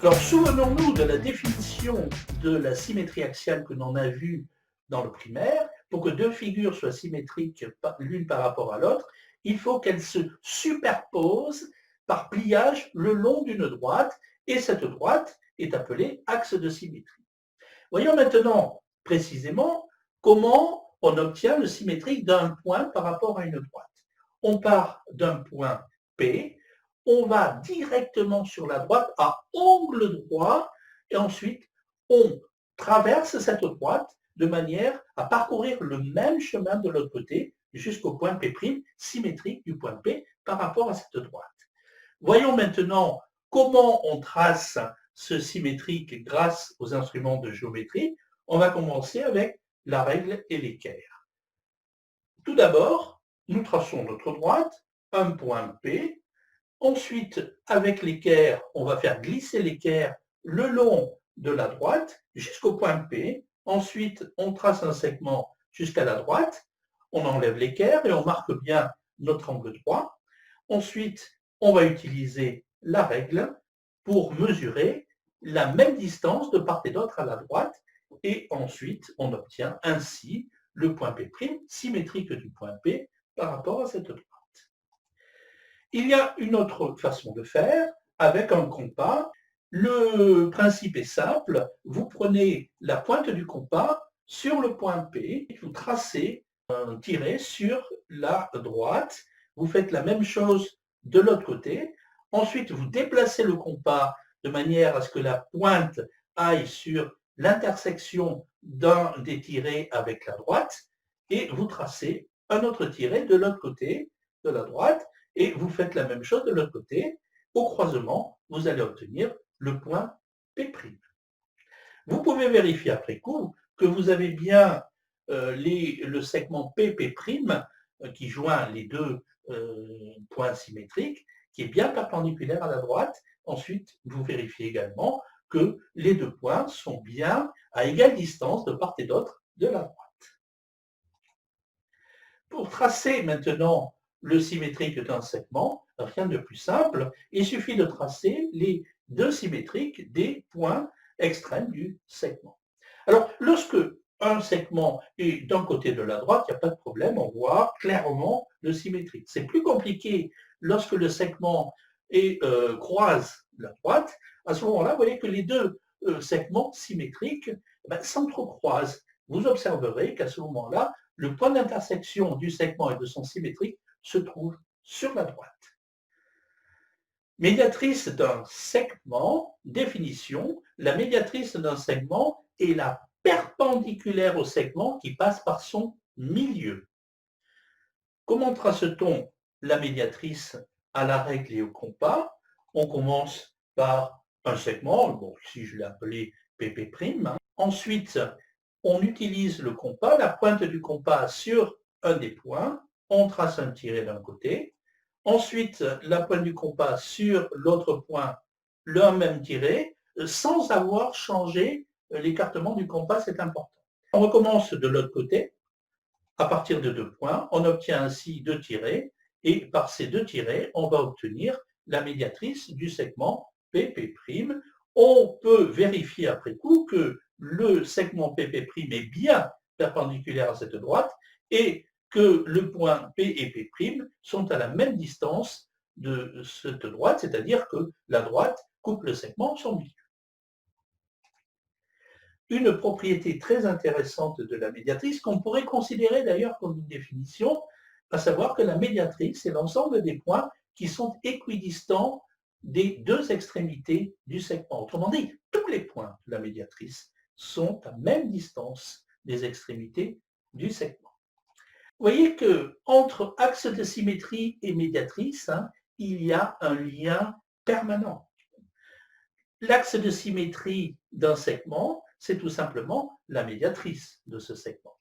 Alors, souvenons-nous de la définition de la symétrie axiale que l'on a vue dans le primaire. Pour que deux figures soient symétriques l'une par rapport à l'autre, il faut qu'elles se superposent par pliage le long d'une droite, et cette droite est appelée axe de symétrie. Voyons maintenant précisément comment on obtient le symétrique d'un point par rapport à une droite. On part d'un point P, on va directement sur la droite à angle droit et ensuite on traverse cette droite de manière à parcourir le même chemin de l'autre côté jusqu'au point P', symétrique du point P par rapport à cette droite. Voyons maintenant comment on trace ce symétrique grâce aux instruments de géométrie. On va commencer avec la règle et l'équerre. Tout d'abord, nous traçons notre droite, un point P. Ensuite, avec l'équerre, on va faire glisser l'équerre le long de la droite jusqu'au point P. Ensuite, on trace un segment jusqu'à la droite. On enlève l'équerre et on marque bien notre angle droit. Ensuite, on va utiliser la règle pour mesurer la même distance de part et d'autre à la droite. Et ensuite, on obtient ainsi le point P' symétrique du point P par rapport à cette droite. Il y a une autre façon de faire avec un compas. Le principe est simple. Vous prenez la pointe du compas sur le point P, vous tracez un tiret sur la droite. Vous faites la même chose de l'autre côté. Ensuite, vous déplacez le compas de manière à ce que la pointe aille sur l'intersection d'un des tirets avec la droite et vous tracez un autre tiret de l'autre côté de la droite et vous faites la même chose de l'autre côté. Au croisement, vous allez obtenir le point P'. Vous pouvez vérifier après coup que vous avez bien le segment P' qui joint les deux points symétriques, qui est bien perpendiculaire à la droite. Ensuite, vous vérifiez également que les deux points sont bien à égale distance de part et d'autre de la droite. Pour tracer maintenant le symétrique d'un segment, rien de plus simple, il suffit de tracer les deux symétriques des points extrêmes du segment. Alors, lorsque un segment est d'un côté de la droite, il n'y a pas de problème, on voit clairement le symétrique. C'est plus compliqué lorsque le segment croise la droite. À ce moment-là, vous voyez que les deux segments symétriques s'entrecroisent. Vous observerez qu'à ce moment-là, le point d'intersection du segment et de son symétrique se trouve sur la droite. Médiatrice d'un segment, définition, la médiatrice d'un segment est la perpendiculaire au segment qui passe par son milieu. Comment trace-t-on la médiatrice à la règle et au compas? On commence par un segment, bon, ici je l'ai appelé PP'. Ensuite, on utilise le compas, la pointe du compas sur un des points, on trace un tiret d'un côté. Ensuite, la pointe du compas sur l'autre point, le même tiret, sans avoir changé l'écartement du compas, c'est important. On recommence de l'autre côté, à partir de deux points, on obtient ainsi deux tirets, et par ces deux tirets, on va obtenir la médiatrice du segment PP'. On peut vérifier après coup que le segment PP' est bien perpendiculaire à cette droite et que le point P et P' sont à la même distance de cette droite, c'est-à-dire que la droite coupe le segment en son milieu. Une propriété très intéressante de la médiatrice, qu'on pourrait considérer d'ailleurs comme une définition, à savoir que la médiatrice est l'ensemble des points qui sont équidistants des deux extrémités du segment. Autrement dit, tous les points de la médiatrice sont à même distance des extrémités du segment. Vous voyez qu'entre axe de symétrie et médiatrice, il y a un lien permanent. L'axe de symétrie d'un segment, c'est tout simplement la médiatrice de ce segment.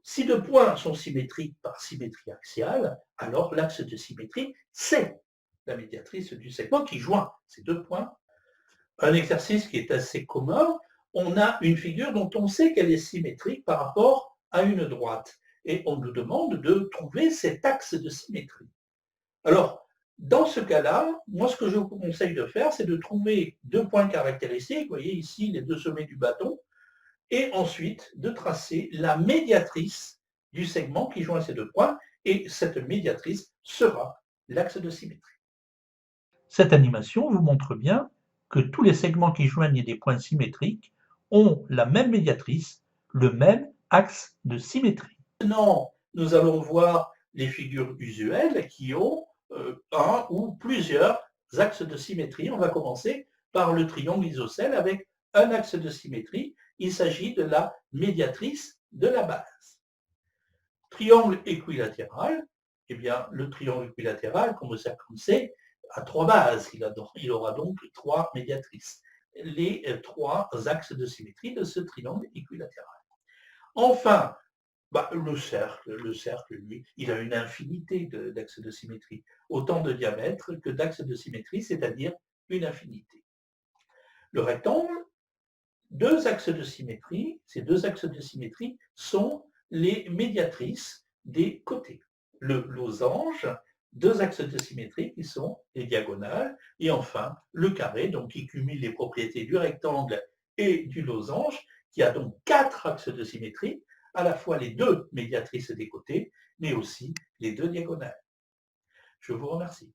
Si deux points sont symétriques par symétrie axiale, alors l'axe de symétrie, c'est la médiatrice du segment qui joint ces deux points. Un exercice qui est assez commun, on a une figure dont on sait qu'elle est symétrique par rapport à une droite. Et on nous demande de trouver cet axe de symétrie. Alors, Dans ce cas-là, moi, ce que je vous conseille de faire, c'est de trouver deux points caractéristiques, vous voyez ici les deux sommets du bâton, et ensuite de tracer la médiatrice du segment qui joint ces deux points, et cette médiatrice sera l'axe de symétrie. Cette animation vous montre bien que tous les segments qui joignent des points symétriques ont la même médiatrice, le même axe de symétrie. Maintenant, nous allons voir les figures usuelles qui ont un ou plusieurs axes de symétrie. On va commencer par le triangle isocèle avec un axe de symétrie. Il s'agit de la médiatrice de la base. Triangle équilatéral, eh bien, le triangle équilatéral, comme on sait, a trois bases. Il aura donc trois médiatrices. Les trois axes de symétrie de ce triangle équilatéral. Enfin, le cercle, lui, il a une infinité d'axes de symétrie, autant de diamètres que d'axes de symétrie, c'est-à-dire une infinité. Le rectangle, deux axes de symétrie, ces deux axes de symétrie sont les médiatrices des côtés. Le losange, deux axes de symétrie qui sont les diagonales, et enfin le carré, donc qui cumule les propriétés du rectangle et du losange, qui a donc quatre axes de symétrie, à la fois les deux médiatrices des côtés, mais aussi les deux diagonales. Je vous remercie.